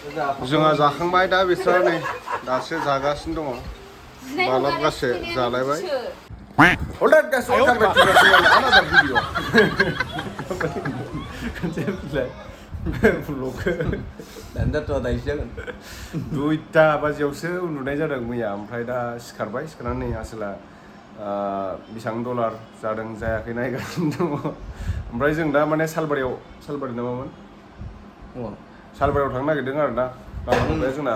जोंहा जाखांबाय दा बिस्रा नै दासो जागासिनो दङ मालाबगासे जालायबाय Alright guys, welcome back to another video. दुइता बाजियावसो उन्दुनाय जादों मैया ओमफ्राय दा सिखारबाय सिखारनानै नै आसोला बेसेबां डलार जादों जायाखै नायगासिनो दङ ओमफ्राय जों दा माने सालबारि नामामोन सालबारियाव थांनो नागिरदों आरो ना गाबोन जोंना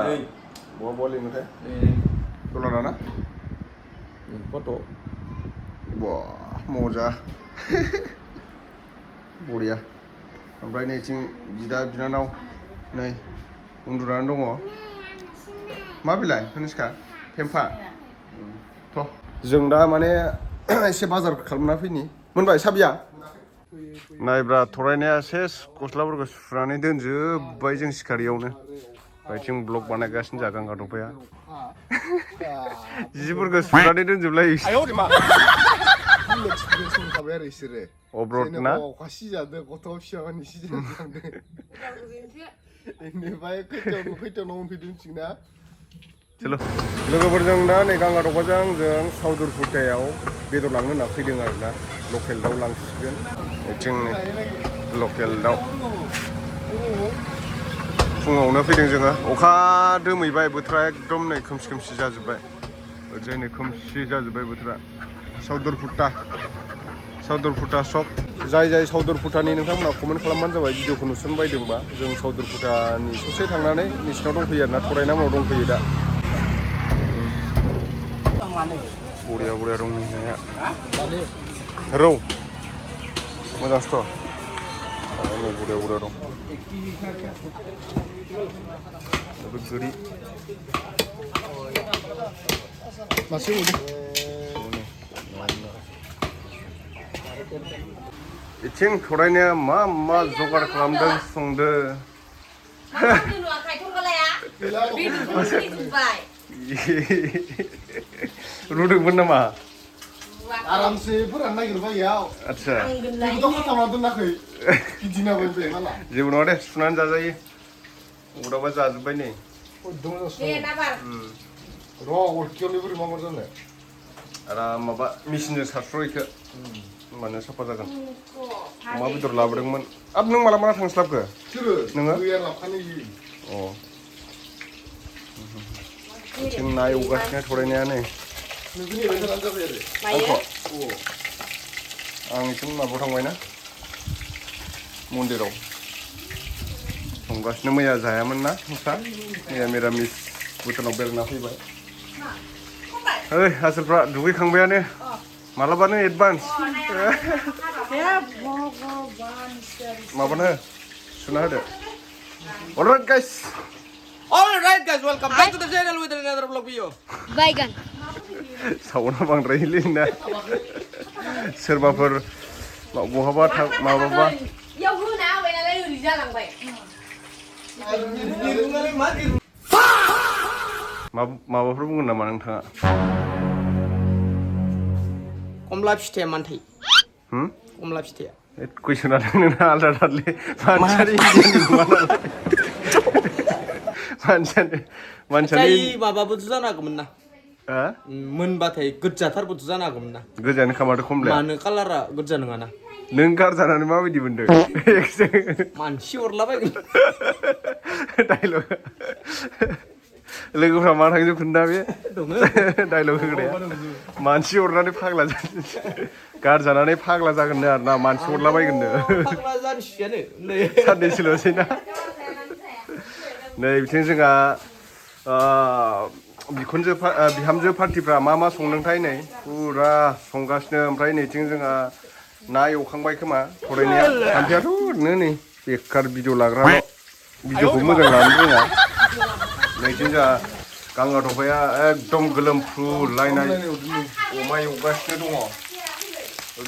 बहा लिङोथाय डलारा ना फट' Wah, moja. Boriya. Oमफ्राय नैथिं बिदा बिनानाव नै उन्दुनानै दङ मा बिलाइ कनिष्का फेम्फा थ' जों दा माने एसे बाजार खालामना फैनि मोनबाय साबिया नायब्रा थरायनाया सेस गस्लाफोरखौ सुनानै दोनजोब्बाय जों सिखारियावनो बायथिं ब्लग बानायगासिनो जा गांगा दफाया जिफोरखौ सुनानै दोनजोबलायो अब्रड ना अखा सिजादों गथ' फिसानि सिजादों बेनिफ्राय खैथायाव मोनफैदों मिथिगोना चलो लोगोफोरजों दा नै गांगा दफाजों जों साउदुर फुटायाव बेदर लांनो होनना फैदों आरोना लकेल दाउ लांसिगोन बिथिं लकेल दाउ फुङावनो फैदों जोङो अखा दोमैबाय बोथोरा एकदम नै खोमसि जाजोब्बाय ओरैजाय नै खोमसि जाजोब्बाय बोथोरा साउदुर फुटा सक जाय साउदुर फुटानि नोंथांमोना कमेन्ट खालामबानो जाबाय भिडिअखौ नुसननो बायदोंबा जों साउदुर फुटानि ससे थांनानै नोंसिनाव दंफैयो आरोना थरायना मोनाव दंफैयो दा बरिया दं नाया रौ मोजांसोथ' बरिया दं गोरि मासे बिथिं थरायनाया मा जगार खालामदों संदो रुदोंमोन नामा आरामसे फोराननो नागिरबाय आच्छा बेखौथ' खाथाबना दोनाखै गिदिंनाबो बे माला जेबो नङा दे सुनानै जाजायो उदाबा जाजोब्बाय नै र' अरखियावनो बोरै मा जानो आराम माबा मेचिनजों सारस्र' इखो होमबानो साफा जागोन अमा बेदर लाबोदोंमोन आब नों माला थांस्लाबखो नोङो अ जों ना एवगासिनो थरायनाया नै आं इथिं माबायाव थांबायना मन्दिराव संगासिनो मैया जायामोन ना नोंस्रा मैया मिरामिस भुटानाव बेरायना फैबाय ओइ आसोलफ्रा दुगैखांबायानो मालाबानो एडभान्स माबानो सुना होदो Alright guys, welcome back to the channel with another vlog video. Baigan. सावना बांद्रायलै ना सोरबाफोर बहाबा माबाबा याव होना होबाय नालाय ओरै जालांबाय माबाफोर बुंगोन नामा नोंथाङा कमला फिथाइया मानथाय कमला फिथाइया कुइसना नोंना आलदा थारलै मानसियानि माबाबोथ' जानो हागौमोन ना मोनबाथाय गोजाथारबोथ' जानो हागौमोन ना गोजानो खामाथ' खमलाया मानो कालारा गोजा नङाना नों गारजानानै माबायदि मोनदों मानसि हरलाबायगोन डाइलग लोगोफ्रा मा थांजोबखोन दा बे डाइलग होग्राया मानसि हरनानै फाग्ला गारजानानै फाग्ला जागोननो आरो ना मानसि हरलाबायगोननो साननैसोल'सै ना नै बिथिं जोंहा बिहामजो पार्टिफ्रा मा संदोंथाय नै फुरा संगासिनो ओमफ्राय नैथिं जोंहा ना एवखांबाय खोमा थरायनाया थाम्फैयाथ' ओरैनो नै बेखार भिडिअ लाग्राल' भिडिअखौ मोजां लानो रोङा नैथिं जोंहा गांगा दफाया एकदम गोलोमफ्रुलायनाय अमा एवगासिनो दङ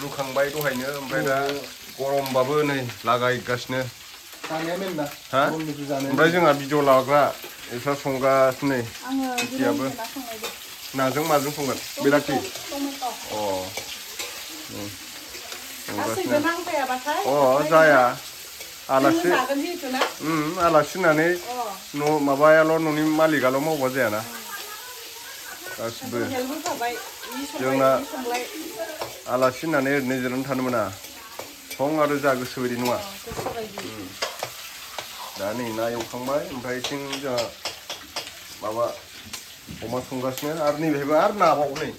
रुखांबाय दहायनो ओमफ्राय दा गरमबाबो नै लागायगासिनो हा ओमफ्राय जोंहा भिडिअ लाग्रा बिस्रा संगासिनो नै बिटियाबो नाजों माजों संगोन बेलाथि जाया आलासि होननानै न' माबायाल' न'नि मालिकआल' मावबा जायाना गासिबो जोंना आलासि होननानै ओरैनो जिरायनानै थानो मोना सं आरो जा गोसो बायदि नङा दा नै ना एवखांबाय ओमफ्राय थिं जोंहा माबा अमा संगासिनो आरो नैबेहायबो आरो नाबाव नै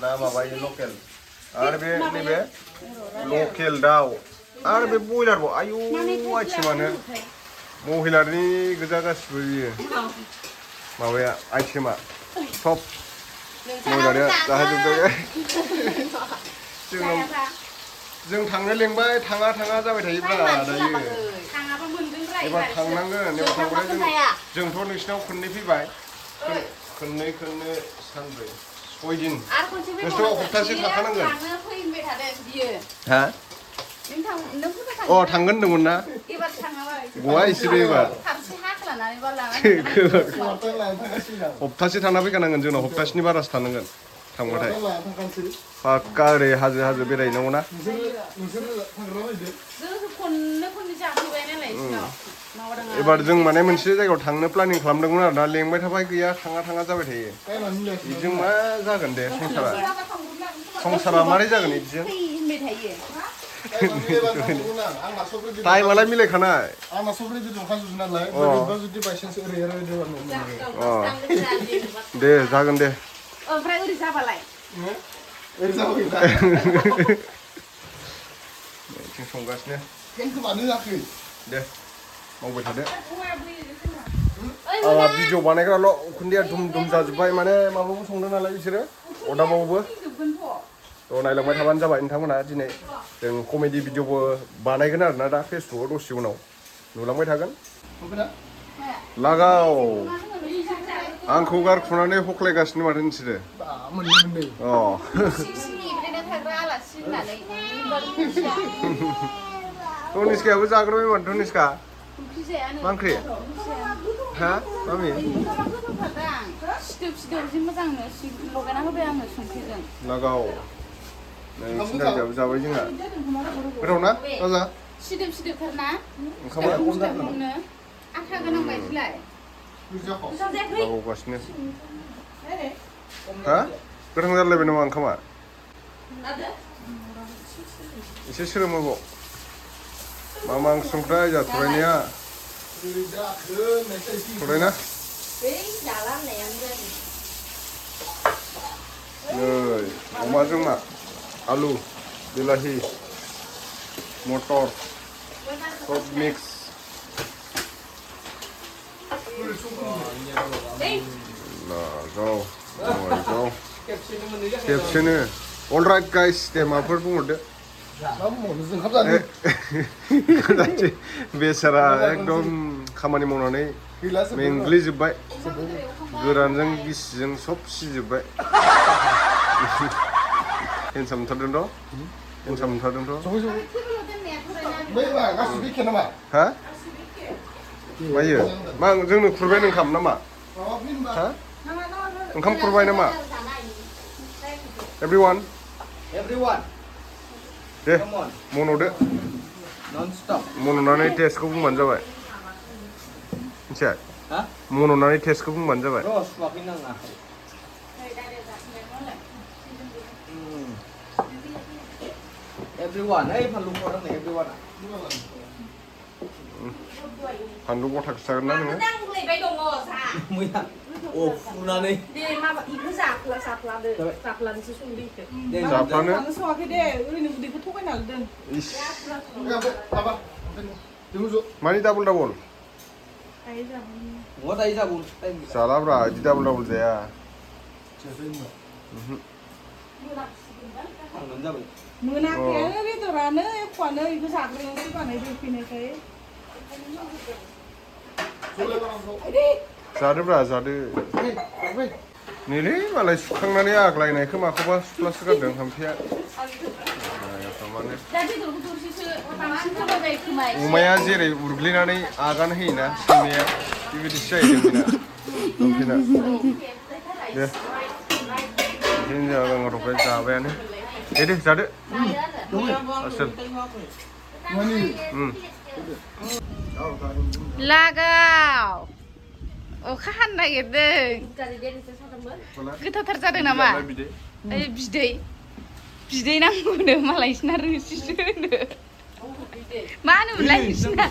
ना माबायो लकेल आरो बे नैबे लकेल दाउ आरो बे बयलारबाव आयु आइटेमानो महिलानि गोजा गासिबो बियो माबाया आइटेमा सब महिलानिया जाहोजोबदों जों थांनो लेंबाय थाङा जाबाय थायोब्रा दायो एबार थांनांगोन एबार थांबाथाय जोंथ' नोंसिनाव खननै फैबाय खननै सानब्रै 6 दिन नोंसोर हप्तासे थाखानांगोन हा अ थांगोन होनदोंमोन ना गवा इसोरो एबार हप्तासे थाना फैखानांगोन जोंनाव हप्तासेनि बारासो थानांगोन थांबाथाय पाक्का ओरै हाजो बेरायहैनांगौ ना एबार जों माने मोनसे जायगायाव थांनो प्लानिं खालामदोंमोन आरो ना लेंबाय थाबाय गैया थाङा जाबाय थायो बिजों मा जागोन दे संसारा मारै जागोन बिदिजों टाइमालाय मिलायखानाय आंना सब रेडि दंखाजोबो नालाय जुदि बायसान्स ओरै दे जागोन दे ओमफ्राय ओरै जाबालाय ओरै जाबाय जों संगासिनो फेनखौ मानो होआखै दे मावबाय थादो भिडिअ बानायग्राल' उखुन्दैया दुम जाजोब्बाय माने माबाबो संदों नालाय बिसोरो अदाबावबो थ' नायलांबाय थाबानो जाबाय नोंथांमोना दिनै जों कमेडि भिडिअबो बानायगोन आरोना दा फेसबुकआव दसे उनाव नुलांबाय थागोन लागाव आंखौ गारखुनानै हख्लायगासिनो माथो नोंसोरो अ तनिष्कायाबो जाग्रोबाय माथो तनिष्का मा ओंख्रि हा मामि लागाव सिन्दायाबो जाबाय जोंहा गोथाव ना राजा सिदोबथार ना ओंखामा आथा गोनां बायदिलाय लागावगासिनो हा गोथां जालायबाय नामा ओंखामा एसे सोरोमोबाव मा ओंख्रि संख्रा जाथ'रायनाया थरायना नै अमाजों मा आलु बिलाहि मटर सब मिक्स लागाव खेबसेनो अलराइट गाइस दे माबाफोर बुंहरदो बेसारा एकदम खामानि मावनानै मेंग्लिजोब्बाय गोरानजों गिसिजों सब सिजोब्बाय हेन्डसाम मोनथारदोंथ' हा मायो मा जोंनो खुरबाय ओंखाम नामा हा ओंखाम खुरबाय नामा एभ्रिवान दे मन'दो मन'नानै टेस्टखौ बुंबानो जाबाय मिथिया मन'नानै टेस्टखौ बुंबानो जाबाय फानलु गथाखौ जागोन ना नोङो फुनानै दे माबा इखौ जाफ्लानोसो संदो इखो जाफ्लानो सङाखै दे ओरैनो उदैखौ थगायना होदों इस मानि डाबल जालाब्रा बिदि डाबल जाया मोनाखैयानो बेदरानो एख'आनो बेखौ जाग्रोनानैसो बानायदों फैनायखाय जादोब्रा जादो नैलै मालाय सुखांनानै आग्लायनायखौ माखौबा सुफ्लासो गारदों थाम्फैया अमाया जेरै उरग्लिनानै आगान होयोना सैमाया बेबायदिसो जाहैदों बेना दे बिदिनो जागोन गथ'फ्रा जाबायानो दे जादो आसोल लागाव अखा हानो नागिरदों गोथावथार जादों नामा ओइ बिदै नांगौनो मालायसिना रोसिसो होनो मा होनोमोनलाय नोंसिना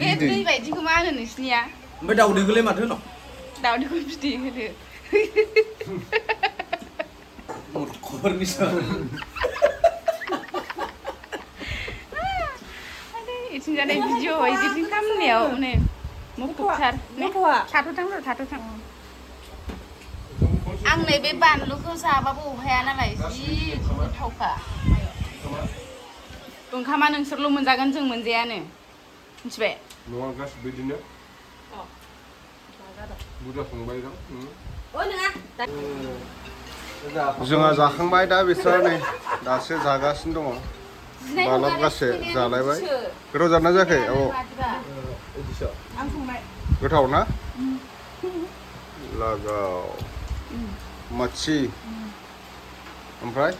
बे दै बायदिखौ मा होनो नोंसिनिया ओमफ्राय दाउदैखौलाय माथो होनो दाउदैखौ बिदै होनो इथिंजानाय भिडिअ इदिटिं खालामनायाव नै मुखुबथार थाथ'थां आं नै बे बानलुखौ जाबाबो अहाया नालाय जि गोथावखा ओंखामा नोंसोरल' मोनजागोन जों मोनजायानो मिथिबाय न'आ गासिबो बिदिनो बुरजा संबाय दं जोंहा जाखांबाय दा बिसोरो नै दासो जागासिनो दङ मालाबगासे जालायबाय गोथाव जादोंना जायाखै औ आं संबाय गोथाव ना लागाव माछी ओमफ्राय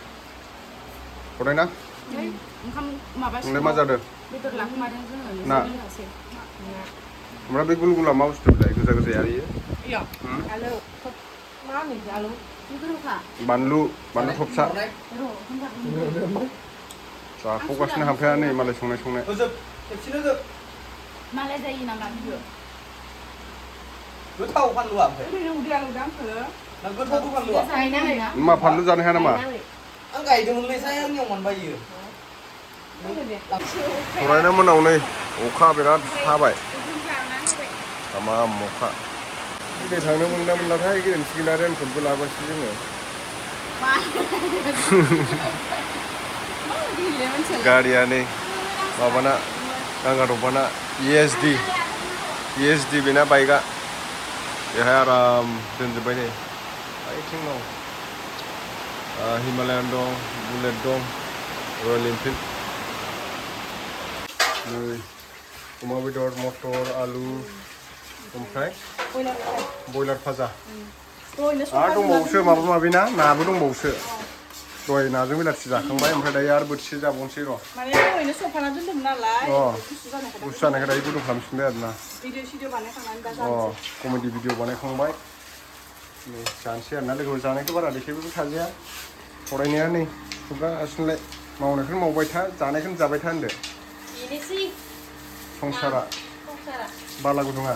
फरायना ओंखाम माबा संनाय मा जादों बेदर लाखुमादों जोङो ना ओमफ्राय बे गुलगुला मा बुस्थु बिलाय गोजा गोजाया इयो आलु मा होनो आलु बानलु थबसा जाख'गासिनो हामफाया नै मालाय संनाय मालाय जायो नामा बियो गोथाव फानलुआ ओमफ्राय गोथाव फानलुआ मा फानलु जानो हाया नामा आं गायदोंमोनलै साय आंनियाव मोनबायो फरायना मोनाव नै अखा बिराद हाबाय तमाम अखा दिनै थांनो मोनना मोनलाथाय गेरेन्थि गैला रेनकटबो लाबोसै जोङो गारिया नै माबाना गांगा दंफाना ESD बेना बाइकआ बेहाय आराम दोनजोब्बाय नै आथिं दं हिमालयान दं बुलेट दं रयेल एनफिल्ड नै अमा बेदर मटर आलु ओमफ्राय बयलार फाजा आरो दंबावोसो माबा माबि नाबो दंबावोसो दहाय नाजों बेलाथि जाखांबाय ओमफ्राय दायो आरो बोथिसे जाबावनोसै र' माने दहायनो संखाना दोनदोंमोन नालाय गुसु जानायखाय दायो गुदुं खालामफिनबाय आरोना भिडिअ बानायखांनानै दा कमेडि भिडिअ बानायखांबाय नै जानोसै आरोना लोगोफोर जानायखौ बारा देखायबो थाजाया फरायनाया नै खुगासिनोलाय मावनायखौनो मावबाय था जानायखौनो जाबाय था होनदो संसारा बाला गुदुङा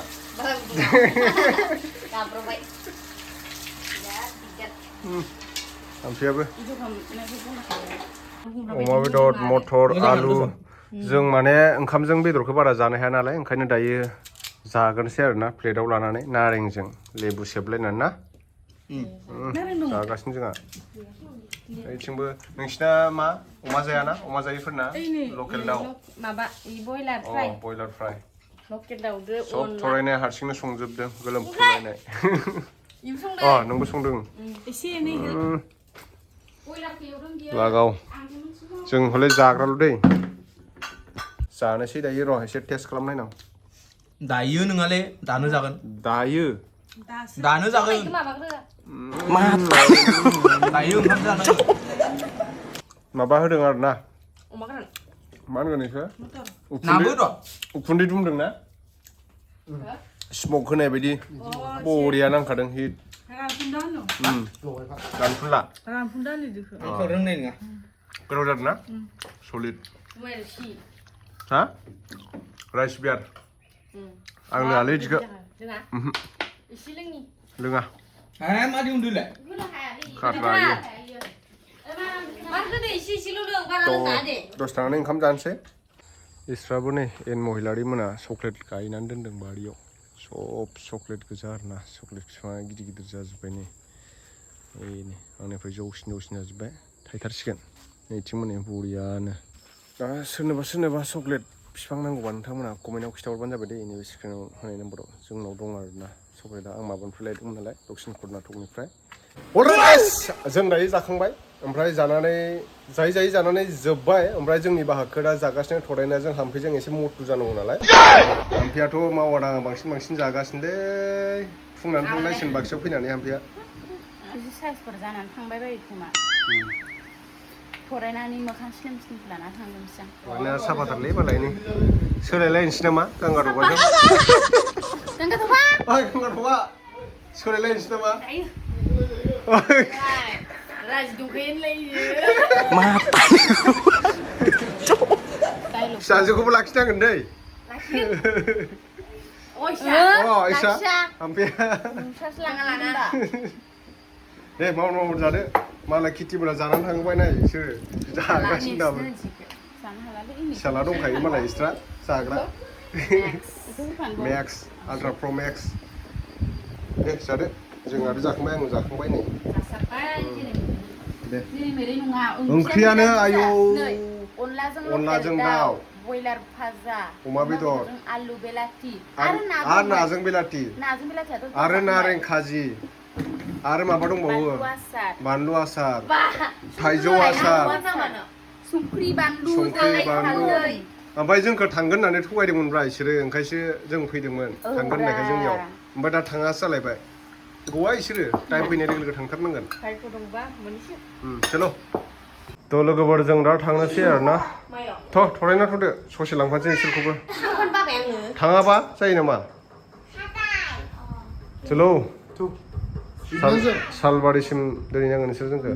ओमफ्रायबो अमा बेदर मटर आलु जों माने ओंखामजों बेदरखौ बारा जानो हाया नालाय ओंखायनो दायो जागोनसै आरोना प्लेटाव लानानै नारेंजों लेबु सेबलायनानै ना जागासिनो जोंहा ओइथिंबो नोंसिना मा अमा जायाना अमा जायैफोरना लकेल दाउ माबा बयलार फ्राय लकेल दाउदो सब थरायनाय हारसिंनो संजोबदों गोलोमफ्रुलायनाय नोंबो संदों एसे एनै लागाव जों हले जाग्राल' दै जानोसै दायो र' एसे टेस्ट खालामनायनां दायो नङाले दानो जागोन दायो दानो जागोन मा दायो ओंखाम जानांगोन माबा होदों आरो ना अमा गोरान मा होनगोन बेखौ नाबो दं उखुन्दै दुमदों ना स्मक होनाय बायदि बरिया नांखादों हिट रानफुनला आंखौ रोंनाय नङा गोथाव जादों ना सलिड हा राइस बियार आं लोङालै बिदिखौ लोङा मादि उन्दुलाय खारलायो दसे थानानै ओंखाम जानोसै इसफ्राबो नै एन महिलारि मोना चक्लेट गायनानै दोनदों बारियाव सब चक्लेट गोजा आरोना चक्लेट बिफाङा गिदिर गिदिर जाजोब्बाय नै आंनिफ्राय जौसिन जाजोब्बाय थायथारसिगोन नैथिं मोनै बरियानो दा सोरनोबा चक्लेट बिफां नांगौबा नोंथांमोना कमेन्टआव खिन्थाहरबानो जाबाय दे नैबे स्क्रिनाव होनाय नाम्बाराव जोंनाव दं आरोना चक्लेटआ आं माबानिफ्राय लायदोंमोन नालाय दक्षिण कर्नाटकनिफ्राय जों दायो जाखांबाय ओमफ्राय जानानै जोब्बाय ओमफ्राय जोंनि बाहागखौ दा जागासिनो थरायनायजों हाम्फैजों एसे मटु जानांगौ नालाय हाम्फैयाथ' मावा दाङा बांसिन जागासिनोलै फुंनानै थांनायसिन बाक्सायाव फैनानै हाम्फैया साइसफोर जानानै थांबाय बायो खोमा फरायनानै मोखां स्लिम स्लिम लाना थांदोंमोन Mana sahabat malah ini. Soalnya nama Kangga Roba. Kangga Roba. Oh, Kangga Roba. Soalnya nama. Raj dukain lagi. Mata. Saya juga laki tangan deh. Oh, Isa. Hampir. Langan-langan. Mau jadi. Malah kita belajaran tanggung nih, sih. Jangan dah. Salah dong kayak malah istirahat, sagra. Max, Ultra Pro Max. Jadi, jangan ada jakhmai nih. Onkriana ayo. Onlajeng daw. Boiler faza. Uma bedor. Alu belati. Ar najeng belati. Ar nareng khaji. Ar माबा दंबावो बानलु आसार थाइजौ आसार संख्रि बानलु ओमफ्राय जोंखौ थांगोन होननानै थगायदोंमोनब्रा इसोरो ओंखायसो जों फैदोंमोन थांगोन होननायखाय जोंनियाव ओमफ्राय दा थाङासो जालायबाय गवा इसोरो टाइम फैनाय लोगो लोगो थांथारनांगोन चलो थ' लोगोफोर जों दा थांनोसै आरो ना थरायना थ'दो ससे लांफानोसै इसोरखौबो थाङाबा जायो नामा चलो सालबारिसिम दोनहैनांगोन नोंसोर जोंखौ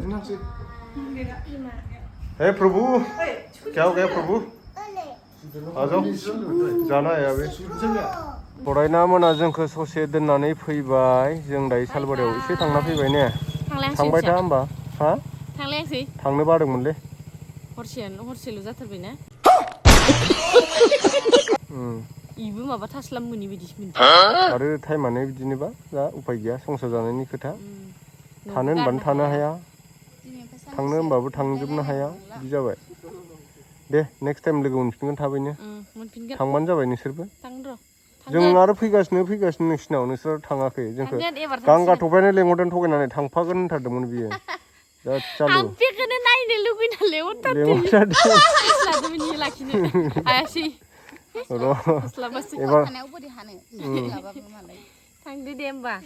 हे प्रभु क्या हो गया प्रभु आ जाओ जाना है अभी फरायना मोना जोंखौ ससे दोननानै फैबाय जों दायो सालबारियाव एसे थांना फैबाय ने थांबाय था होमबा हा थांलायाखै थांनो बादोंमोनलै हरसेल' जाथारबायना इबो माबा थास्लाब मोनि बायदिसो मोनदों आरो टाइमानो बिदिनोबा दा उपाय गैया संसार जानायनि खोथा थानो होनबानो थानो हाया थांनो होनबाबो थांजोबनो हाया बिदि जाबाय दे नेक्स्ट टाइम लोगो मोनफिनगोन थाबैनो थांबानो जाबाय नोंसोरबो जों आरो फैगासिनो नोंसिनाव नोंसोर थाङाखै जोंखौ गांगा थगायनो लेंहरदों थगायनानै थांफागोन होनथारदोंमोन बियो दा चालु आं बेखौनो नायनो लुगैना लेंहरथारदों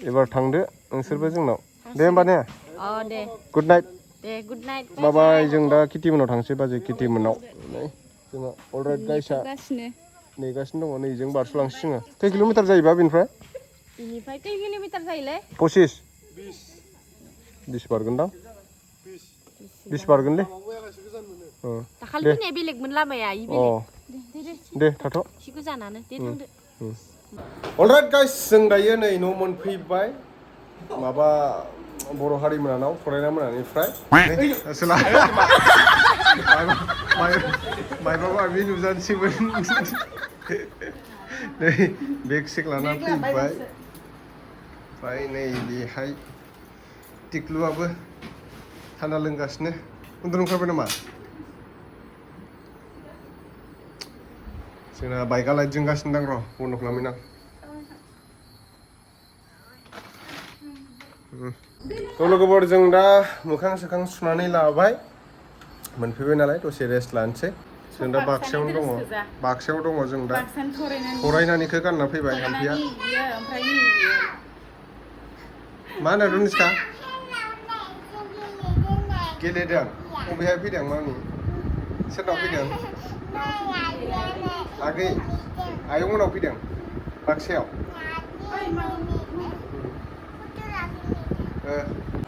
एबार थांदो नोंसोरबो जोंनाव दे होमबा ने दे गुड नाइट दे गुड नाइट बाय बाय जों दा किटिमोनाव थांसै बाजै किटिमोनाव जोंहा अलराइट गाइसा नेगासिनो दङ नै जों बारस'लांसै जोङो खै किल'मिटार जायोबा बेनिफ्राय खै किल'मिटार जायोलै 25 20 बारगोनदां 20 बारगोनलै दाखालि फैनाया बेलेगमोन लामाया दे थाथ' एसे जानानै दे थांदो अलराइट गाइस जों दायो नै न' मोनफैबाय माबा बर' हारिमोनानाव फरायना मोनानिफ्राय माइबा माबि नुजानोसैमोन नै बेग सेग लाना फैबाय ओमफ्राय नै बेहाय टिक्लुआबो थान्दा लोंगासिनो उन्दुनो ओंखारबाय नामा जोंना बाइकआ लाइट जोंगासिनो दं र' बन्द' खालामहैनां थ' लोगोफोर जों दा मोखां सोखां सुनानै लाबाय मोनफैबाय नालाय दसे रेस्ट लानोसै जों दा बाक्सायावनो दङ जों दा फरायनानैखौ गानना फैबाय हाम्फिया मा होनो रुनिसका गेलेदों बबेहाय फैदों मामि सोरनाव फैदों आगै आयंमोनाव फैदों बाक्सायाव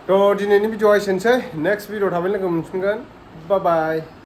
थ' दिनैनि भिडिअ'आ एसेनोसै नेक्स्ट भिडिअ' थाबैनो लोगो मोनफिनगोन बाय बाय